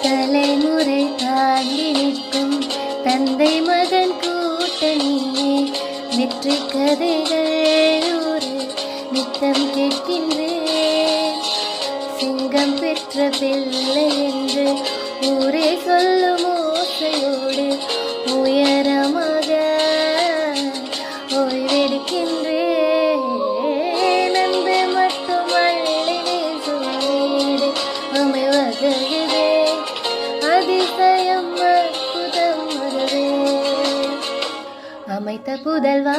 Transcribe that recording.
தலைமுறை தாண்டி நிற்கும் தந்தை மகன் கூட்டணியே வெற்றி கதைகள் ஒரு நித்தம் கேட்கின்றேன். சிங்கம் பெற்ற பிள்ளை என்று ஊரே சொல்லும் ஓசையோடு உயரமாக ஓய்வெடுக்கின்றேன். அன்பு மட்டும் அள்ளி வீசும் வீடு அமைவதே அதிசயம் அற்புதம் அதுவே. அமைத்த புதல்வா